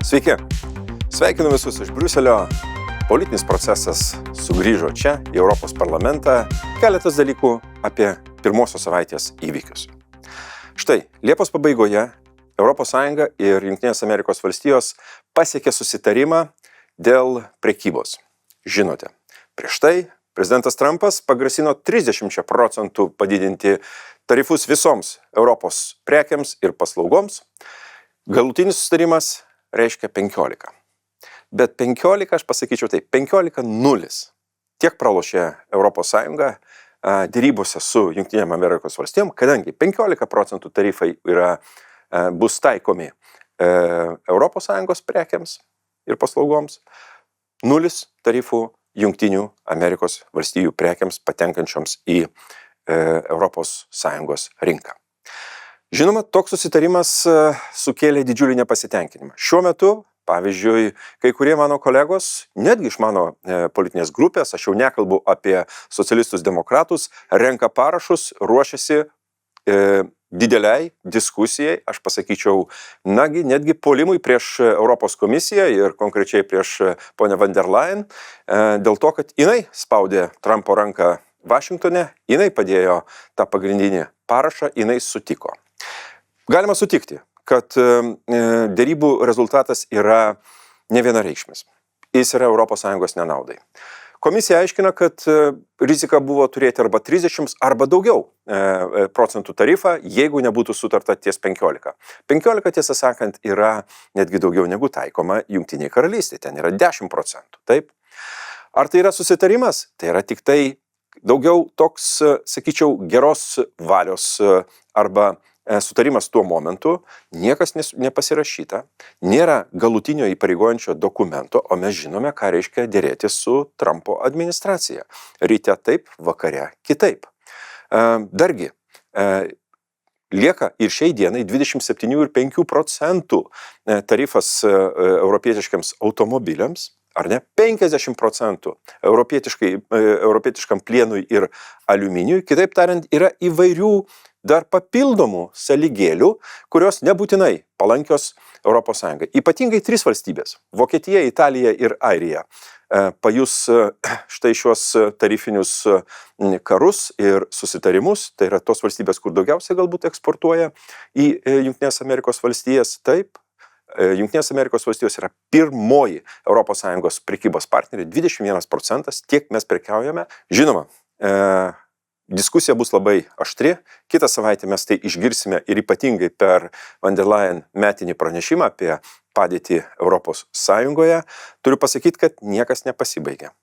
Sveiki! Sveikinu visus iš Briuselio. Politinis procesas sugrįžo čia, į Europos parlamentą. Keletas dalykų apie pirmosios savaitės įvykius. Štai, Liepos pabaigoje ES ir Jungtinės Amerikos valstijos pasiekė susitarimą dėl prekybos. Žinote, prieš tai prezidentas Trumpas pagrasino 30% padidinti tarifus visoms Europos prekiams ir paslaugoms. Galutinis susitarimas reiškia 15. Bet 15, aš pasakyčiau taip, 15-0. Tiek pralošė ES dėrybose su Jungtinėm Amerikos valstijom, kadangi 15% tarifai bus taikomi ES prekiams ir paslaugoms, 0 tarifų Jungtinių Amerikos valstijų prekiams patenkančioms į ES rinką. Žinoma, toks susitarimas sukėlė didžiulį nepasitenkinimą. Šiuo metu, pavyzdžiui, kai kurie mano kolegos, netgi iš mano politinės grupės, aš jau nekalbu apie socialistus demokratus, renka parašus, ruošiasi dideliai diskusijai, aš pasakyčiau, netgi puolimui prieš Europos komisiją ir konkrečiai prieš ponę von der Leyen, dėl to, kad jinai spaudė Trumpo ranką Vašingtone, jinai padėjo tą pagrindinį parašą, jinai sutiko. Galima sutikti, kad dėrybų rezultatas yra nevienareikšmis. Jis yra ES nenaudai. Komisija aiškina, kad rizika buvo turėti arba 30 arba daugiau procentų tarifą, jeigu nebūtų sutarta ties 15. 15, tiesą sakant, yra netgi daugiau negu taikoma Jungtinėje karalystėje, ten yra 10%. Taip? Ar tai yra susitarimas? Tai yra tik tai daugiau toks, sakyčiau, geros valios arba sutarimas tuo momentu, niekas nepasirašyta, nėra galutinio įpareigojančio dokumento, o mes žinome, ką reiškia dėrėti su Trumpo administracija. Ryte taip, vakare kitaip. Dargi, lieka ir šiai dienai 27,5% tarifas europietiškiams automobiliams, ar ne, 50% europietiškam plienui ir aliuminiui, kitaip tariant, yra įvairių dar papildomų sąlygėlių, kurios nebūtinai palankios ES. Ypatingai 3 valstybės – Vokietija, Italija ir Airija – pajus štai šios tarifinius karus ir susitarimus. Tai yra tos valstybės, kur daugiausiai galbūt eksportuoja į Jungtinės Amerikos valstijas. Taip, Jungtinės Amerikos valstijos yra pirmoji ES prekybos partnerė, 21%, tiek mes prekiaujame. Žinoma, diskusija bus labai aštri. Kitą savaitę mes tai išgirsime ir ypatingai per von der Leyen metinį pranešimą apie padėtį ES. Turiu pasakyti, kad niekas nepasibaigė.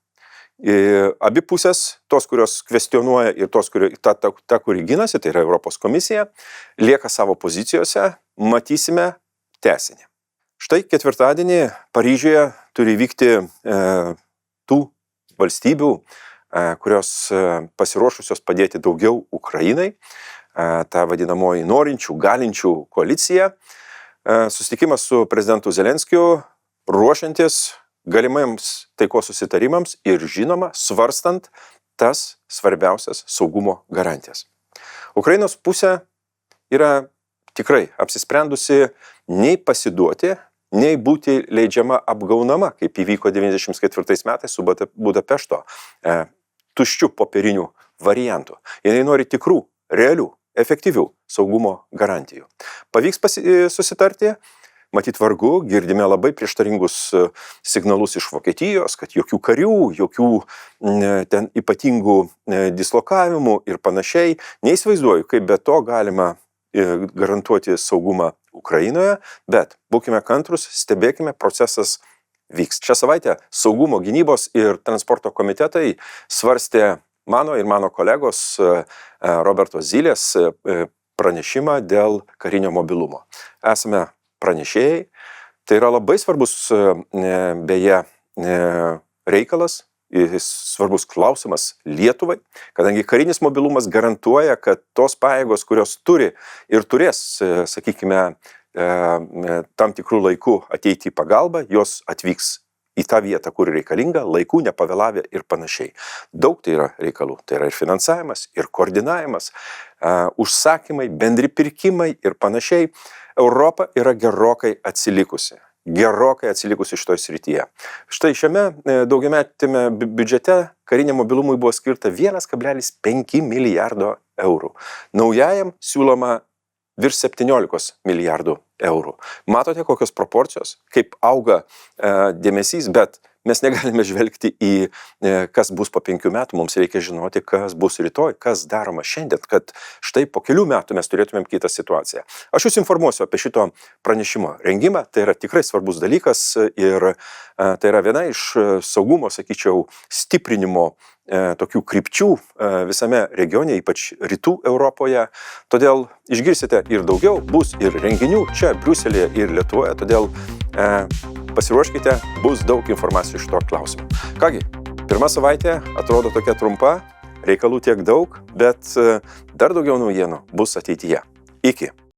Abi pusės, tos, kurios kvestionuoja ir tos, ta, kuri ginasi, tai yra Europos komisija, lieka savo pozicijose, matysime tęsinį. Štai ketvirtadienį Paryžiuje turi vykti tų valstybių, kurios pasiruošusios padėti daugiau Ukrainai, ta vadinamoji norinčių, galinčių koalicija. Susitikimas su prezidentu Zelenskiu, ruošiantis galimiems taikos susitarimams ir žinoma, svarstant tas svarbiausias saugumo garantijas. Ukrainos pusė yra tikrai apsisprendusi nei pasiduoti, nei būti leidžiama apgaunama, kaip įvyko 94 metais su Budapešto tuščių popierinių variantų. Jie nori tikrų, realių, efektyvių saugumo garantijų. Pavyks susitarti? Matyt vargu, girdime labai prieštaringus signalus iš Vokietijos, kad jokių karių, jokių ten ypatingų dislokavimų ir panašiai. Neįsivaizduoju, kaip be to galima garantuoti saugumą Ukrainoje, bet būkime kantrus, stebėkime, procesas vyks. Šią savaitę saugumo, gynybos ir transporto komitetai svarstė mano ir mano kolegos Roberto Zylės pranešimą dėl karinio mobilumo. Esame pranešėjai, tai yra labai svarbus beje reikalas, svarbus klausimas Lietuvai, kadangi karinis mobilumas garantuoja, kad tos pajėgos, kurios turi ir turės, sakykime, tam tikrų laikų ateiti į pagalbą, jos atvyks į tą vietą, kur reikalinga, laikų nepavėlavę ir panašiai. Daug tai yra reikalų. Tai yra ir finansavimas, ir koordinavimas, užsakymai, bendri pirkimai ir panašiai. Europa yra gerokai atsilikusi. gerokai atsilikusi šitoj srityje. Štai šiame daugiametėme biudžete kariniam mobilumui buvo skirta 1,5 milijardo eurų. Naujajam siūloma virš 17 milijardų eurų. Matote, kokios proporcijos, kaip auga dėmesys, bet mes negalime žvelgti į kas bus po 5 metų, mums reikia žinoti, kas bus rytoj, kas daroma šiandien, kad štai po kelių metų mes turėtumėm kitą situaciją. Aš jūs informuosiu apie šito pranešimo rengimą, tai yra tikrai svarbus dalykas ir tai yra viena iš saugumo, sakyčiau, stiprinimo tokių krypčių visame regione, ypač rytų Europoje. Todėl išgirsite ir daugiau, bus ir renginių čia, Briuselyje ir Lietuvoje, todėl pasiruoškite, bus daug informacijų šito klausimu. Kągi, pirma savaitė atrodo tokia trumpa, reikalų tiek daug, bet dar daugiau naujienų bus ateityje. Iki.